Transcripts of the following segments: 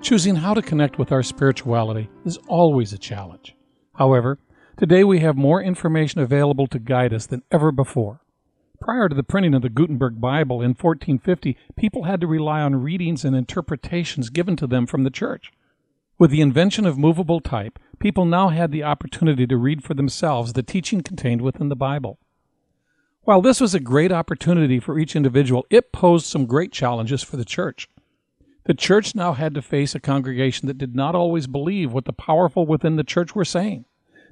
Choosing how to connect with our spirituality is always a challenge. However, today we have more information available to guide us than ever before. Prior to the printing of the Gutenberg Bible in 1450, people had to rely on readings and interpretations given to them from the church. With the invention of movable type, people now had the opportunity to read for themselves the teaching contained within the Bible. While this was a great opportunity for each individual, it posed some great challenges for the church. The church now had to face a congregation that did not always believe what the powerful within the church were saying.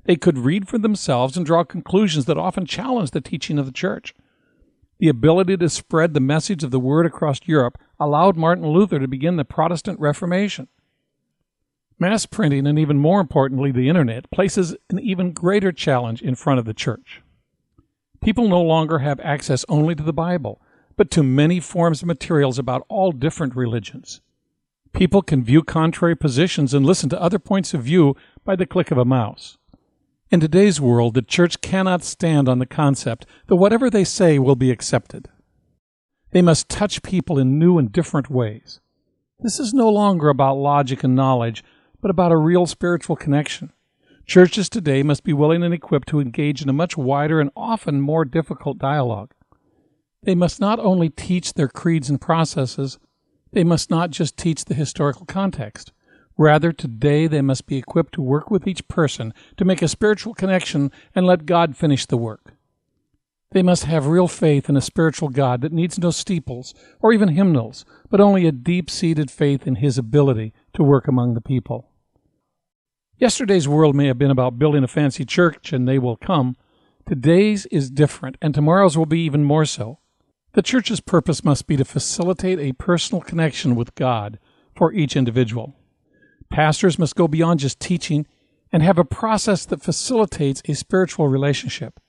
They could read for themselves and draw conclusions that often challenged the teaching of the church. The ability to spread the message of the Word across Europe allowed Martin Luther to begin the Protestant Reformation. Mass printing, and even more importantly, the Internet, places an even greater challenge in front of the church. People no longer have access only to the Bible, but to many forms of materials about all different religions. People can view contrary positions and listen to other points of view by the click of a mouse. In today's world, the church cannot stand on the concept that whatever they say will be accepted. They must touch people in new and different ways. This is no longer about logic and knowledge, but about a real spiritual connection. Churches today must be willing and equipped to engage in a much wider and often more difficult dialogue. They must not only teach their creeds and processes, they must not just teach the historical context. Rather, today they must be equipped to work with each person to make a spiritual connection and let God finish the work. They must have real faith in a spiritual God that needs no steeples or even hymnals, but only a deep-seated faith in His ability to work among the people. Yesterday's world may have been about building a fancy church and they will come. Today's is different, and tomorrow's will be even more so. The church's purpose must be to facilitate a personal connection with God for each individual. Pastors must go beyond just teaching and have a process that facilitates a spiritual relationship.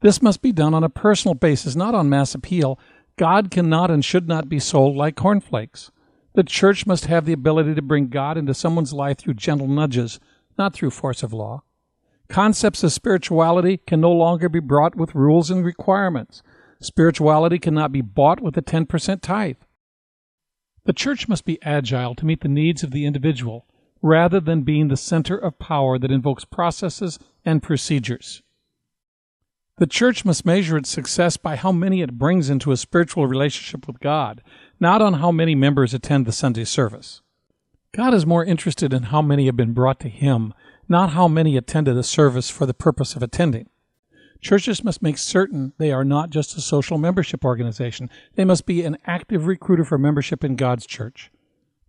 This must be done on a personal basis, not on mass appeal. God cannot and should not be sold like cornflakes. The church must have the ability to bring God into someone's life through gentle nudges, not through force of law. Concepts of spirituality can no longer be brought with rules and requirements. Spirituality cannot be bought with a 10% tithe. The church must be agile to meet the needs of the individual, rather than being the center of power that invokes processes and procedures. The church must measure its success by how many it brings into a spiritual relationship with God, not on how many members attend the Sunday service. God is more interested in how many have been brought to Him, not how many attended a service for the purpose of attending. Churches must make certain they are not just a social membership organization. They must be an active recruiter for membership in God's church.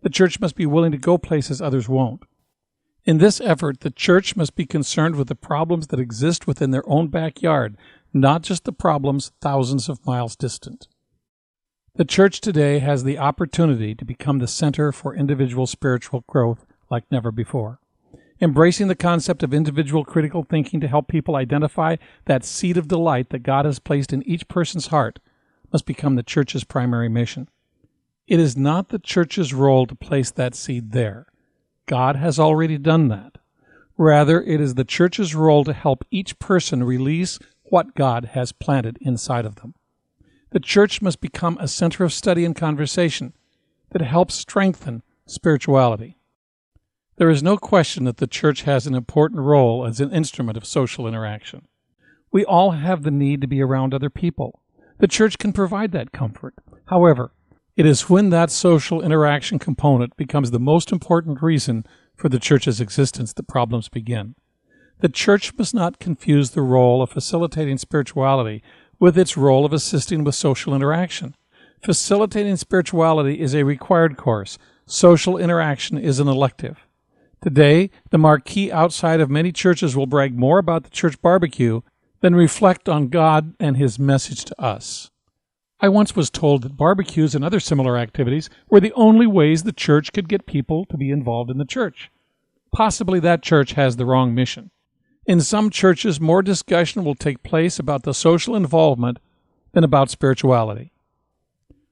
The church must be willing to go places others won't. In this effort, the church must be concerned with the problems that exist within their own backyard, not just the problems thousands of miles distant. The church today has the opportunity to become the center for individual spiritual growth like never before. Embracing the concept of individual critical thinking to help people identify that seed of delight that God has placed in each person's heart must become the church's primary mission. It is not the church's role to place that seed there. God has already done that. Rather, it is the church's role to help each person release what God has planted inside of them. The church must become a center of study and conversation that helps strengthen spirituality. There is no question that the church has an important role as an instrument of social interaction. We all have the need to be around other people. The church can provide that comfort. However, it is when that social interaction component becomes the most important reason for the church's existence that problems begin. The church must not confuse the role of facilitating spirituality with its role of assisting with social interaction. Facilitating spirituality is a required course. Social interaction is an elective. Today, the marquee outside of many churches will brag more about the church barbecue than reflect on God and His message to us. I once was told that barbecues and other similar activities were the only ways the church could get people to be involved in the church. Possibly that church has the wrong mission. In some churches, more discussion will take place about the social involvement than about spirituality.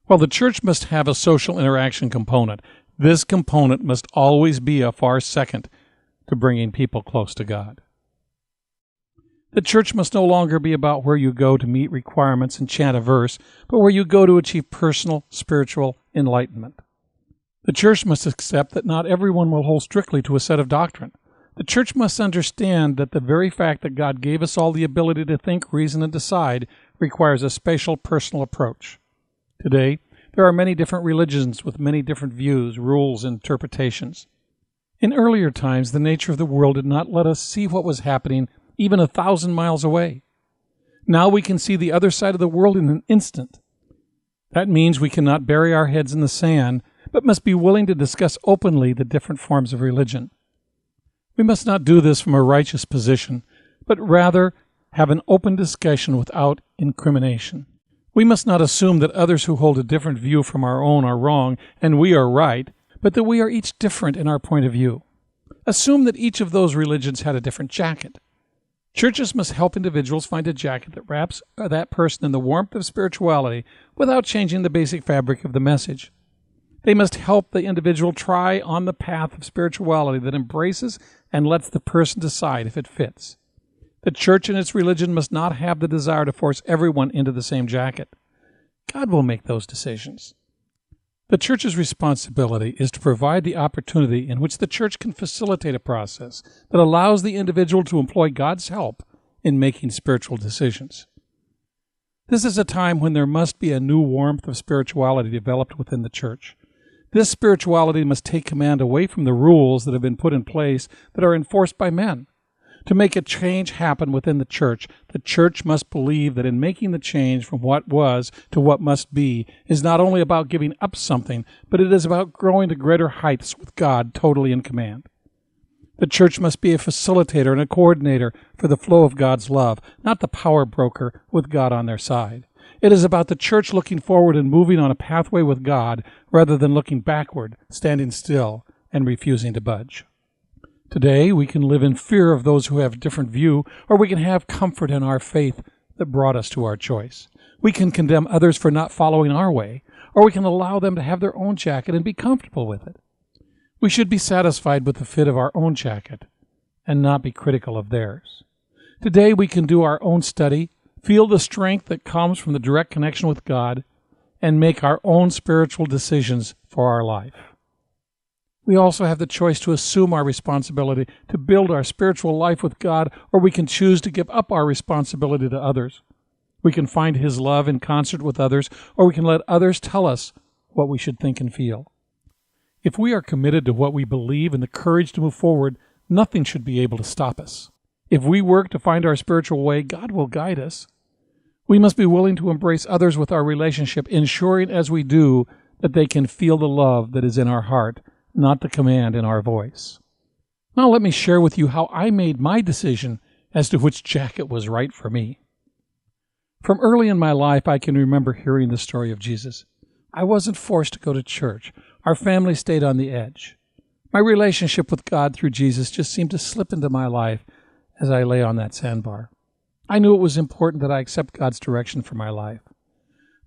While the church must have a social interaction component, this component must always be a far second to bringing people close to God. The church must no longer be about where you go to meet requirements and chant a verse, but where you go to achieve personal, spiritual enlightenment. The church must accept that not everyone will hold strictly to a set of doctrine. The church must understand that the very fact that God gave us all the ability to think, reason, and decide requires a special personal approach. Today, there are many different religions with many different views, rules, and interpretations. In earlier times, the nature of the world did not let us see what was happening even 1,000 miles away. Now we can see the other side of the world in an instant. That means we cannot bury our heads in the sand, but must be willing to discuss openly the different forms of religion. We must not do this from a righteous position, but rather have an open discussion without incrimination. We must not assume that others who hold a different view from our own are wrong and we are right, but that we are each different in our point of view. Assume that each of those religions had a different jacket. Churches must help individuals find a jacket that wraps that person in the warmth of spirituality without changing the basic fabric of the message. They must help the individual try on the path of spirituality that embraces and lets the person decide if it fits. The church and its religion must not have the desire to force everyone into the same jacket. God will make those decisions. The church's responsibility is to provide the opportunity in which the church can facilitate a process that allows the individual to employ God's help in making spiritual decisions. This is a time when there must be a new warmth of spirituality developed within the church. This spirituality must take command away from the rules that have been put in place that are enforced by men. To make a change happen within the church must believe that in making the change from what was to what must be is not only about giving up something, but it is about growing to greater heights with God totally in command. The church must be a facilitator and a coordinator for the flow of God's love, not the power broker with God on their side. It is about the church looking forward and moving on a pathway with God rather than looking backward, standing still, and refusing to budge. Today, we can live in fear of those who have a different view, or we can have comfort in our faith that brought us to our choice. We can condemn others for not following our way, or we can allow them to have their own jacket and be comfortable with it. We should be satisfied with the fit of our own jacket and not be critical of theirs. Today, we can do our own study, feel the strength that comes from the direct connection with God, and make our own spiritual decisions for our life. We also have the choice to assume our responsibility to build our spiritual life with God, or we can choose to give up our responsibility to others. We can find His love in concert with others, or we can let others tell us what we should think and feel. If we are committed to what we believe and the courage to move forward, nothing should be able to stop us. If we work to find our spiritual way, God will guide us. We must be willing to embrace others with our relationship, ensuring as we do that they can feel the love that is in our heart, not the command in our voice. Now let me share with you how I made my decision as to which jacket was right for me. From early in my life, I can remember hearing the story of Jesus. I wasn't forced to go to church. Our family stayed on the edge. My relationship with God through Jesus just seemed to slip into my life as I lay on that sandbar. I knew it was important that I accept God's direction for my life.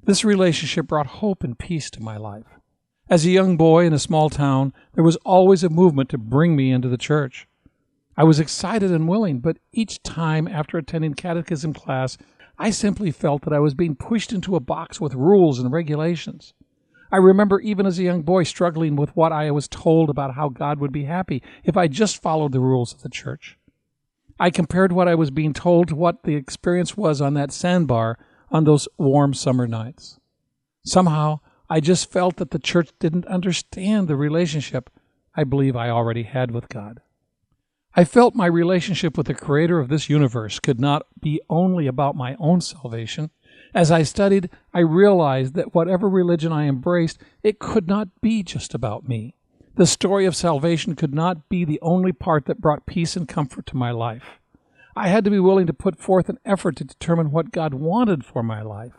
This relationship brought hope and peace to my life. As a young boy in a small town, there was always a movement to bring me into the church. I was excited and willing, but each time after attending catechism class, I simply felt that I was being pushed into a box with rules and regulations. I remember even as a young boy struggling with what I was told about how God would be happy if I just followed the rules of the church. I compared what I was being told to what the experience was on that sandbar on those warm summer nights. Somehow, I just felt that the church didn't understand the relationship I believe I already had with God. I felt my relationship with the Creator of this universe could not be only about my own salvation. As I studied, I realized that whatever religion I embraced, it could not be just about me. The story of salvation could not be the only part that brought peace and comfort to my life. I had to be willing to put forth an effort to determine what God wanted for my life.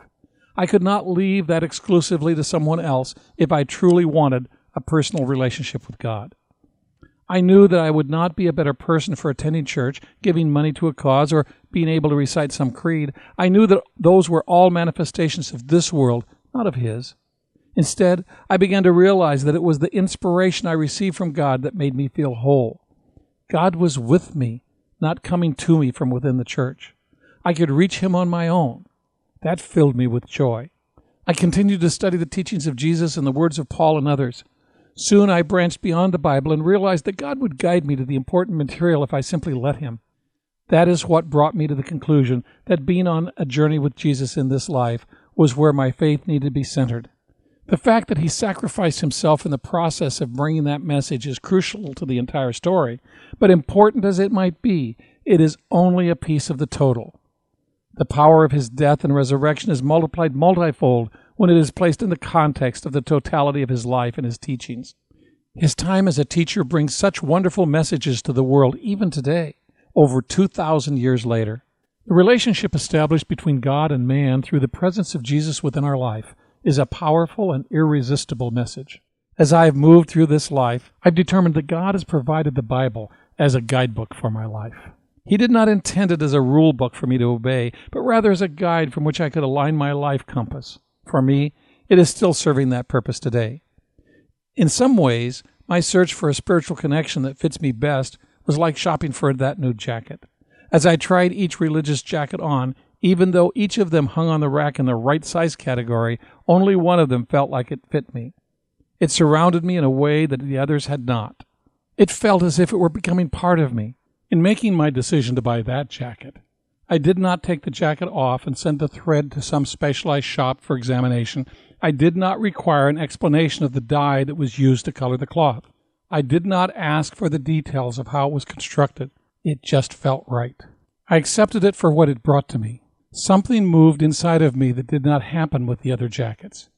I could not leave that exclusively to someone else if I truly wanted a personal relationship with God. I knew that I would not be a better person for attending church, giving money to a cause, or being able to recite some creed. I knew that those were all manifestations of this world, not of His. Instead, I began to realize that it was the inspiration I received from God that made me feel whole. God was with me, not coming to me from within the church. I could reach Him on my own. That filled me with joy. I continued to study the teachings of Jesus and the words of Paul and others. Soon I branched beyond the Bible and realized that God would guide me to the important material if I simply let Him. That is what brought me to the conclusion that being on a journey with Jesus in this life was where my faith needed to be centered. The fact that He sacrificed Himself in the process of bringing that message is crucial to the entire story, but important as it might be, it is only a piece of the total. The power of His death and resurrection is multiplied multifold when it is placed in the context of the totality of His life and His teachings. His time as a teacher brings such wonderful messages to the world even today, over 2,000 years later. The relationship established between God and man through the presence of Jesus within our life is a powerful and irresistible message. As I have moved through this life, I've determined that God has provided the Bible as a guidebook for my life. He did not intend it as a rule book for me to obey, but rather as a guide from which I could align my life compass. For me, it is still serving that purpose today. In some ways, my search for a spiritual connection that fits me best was like shopping for that new jacket. As I tried each religious jacket on, even though each of them hung on the rack in the right size category, only one of them felt like it fit me. It surrounded me in a way that the others had not. It felt as if it were becoming part of me. In making my decision to buy that jacket, I did not take the jacket off and send the thread to some specialized shop for examination. I did not require an explanation of the dye that was used to color the cloth. I did not ask for the details of how it was constructed. It just felt right. I accepted it for what it brought to me. Something moved inside of me that did not happen with the other jackets.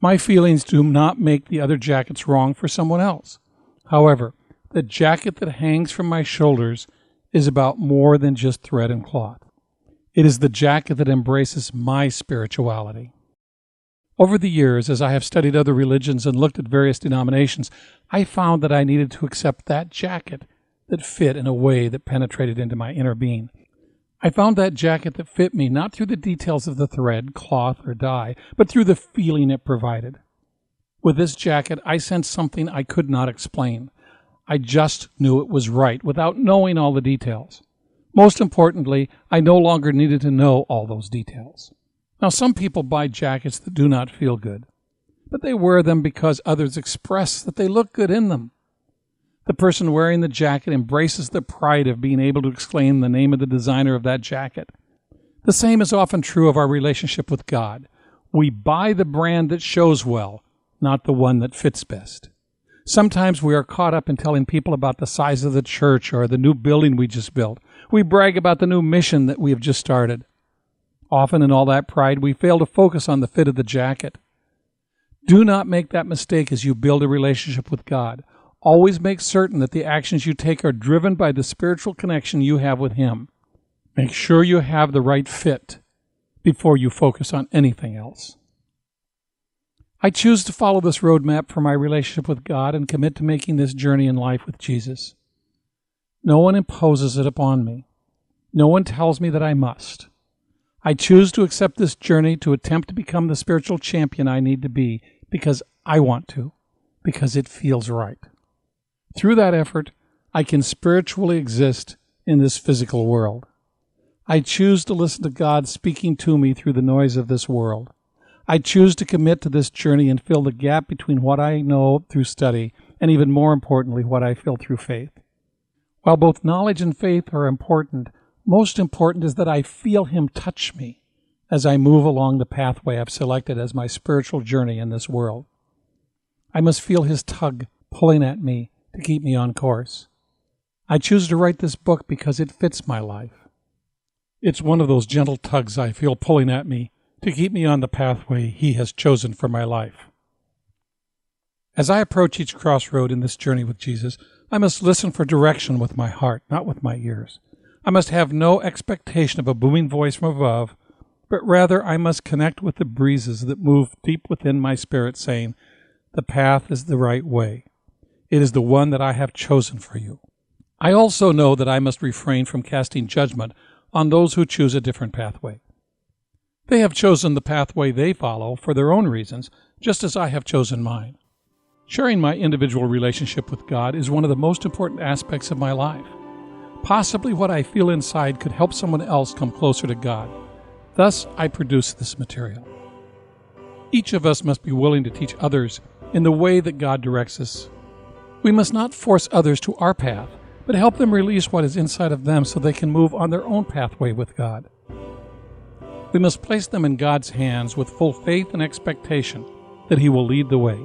My feelings do not make the other jackets wrong for someone else. However, the jacket that hangs from my shoulders is about more than just thread and cloth. It is the jacket that embraces my spirituality. Over the years, as I have studied other religions and looked at various denominations, I found that I needed to accept that jacket that fit in a way that penetrated into my inner being. I found that jacket that fit me not through the details of the thread, cloth, or dye, but through the feeling it provided. With this jacket, I sensed something I could not explain. I just knew it was right without knowing all the details. Most importantly, I no longer needed to know all those details. Now, some people buy jackets that do not feel good, but they wear them because others express that they look good in them. The person wearing the jacket embraces the pride of being able to exclaim the name of the designer of that jacket. The same is often true of our relationship with God. We buy the brand that shows well, not the one that fits best. Sometimes we are caught up in telling people about the size of the church or the new building we just built. We brag about the new mission that we have just started. Often in all that pride, we fail to focus on the fit of the jacket. Do not make that mistake as you build a relationship with God. Always make certain that the actions you take are driven by the spiritual connection you have with Him. Make sure you have the right fit before you focus on anything else. I choose to follow this roadmap for my relationship with God and commit to making this journey in life with Jesus. No one imposes it upon me. No one tells me that I must. I choose to accept this journey to attempt to become the spiritual champion I need to be because I want to, because it feels right. Through that effort, I can spiritually exist in this physical world. I choose to listen to God speaking to me through the noise of this world. I choose to commit to this journey and fill the gap between what I know through study and, even more importantly, what I feel through faith. While both knowledge and faith are important, most important is that I feel Him touch me as I move along the pathway I've selected as my spiritual journey in this world. I must feel His tug pulling at me to keep me on course. I choose to write this book because it fits my life. It's one of those gentle tugs I feel pulling at me to keep me on the pathway He has chosen for my life. As I approach each crossroad in this journey with Jesus, I must listen for direction with my heart, not with my ears. I must have no expectation of a booming voice from above, but rather I must connect with the breezes that move deep within my spirit, saying, "The path is the right way. It is the one that I have chosen for you." I also know that I must refrain from casting judgment on those who choose a different pathway. They have chosen the pathway they follow for their own reasons, just as I have chosen mine. Sharing my individual relationship with God is one of the most important aspects of my life. Possibly what I feel inside could help someone else come closer to God. Thus, I produce this material. Each of us must be willing to teach others in the way that God directs us. We must not force others to our path, but help them release what is inside of them so they can move on their own pathway with God. We must place them in God's hands with full faith and expectation that He will lead the way.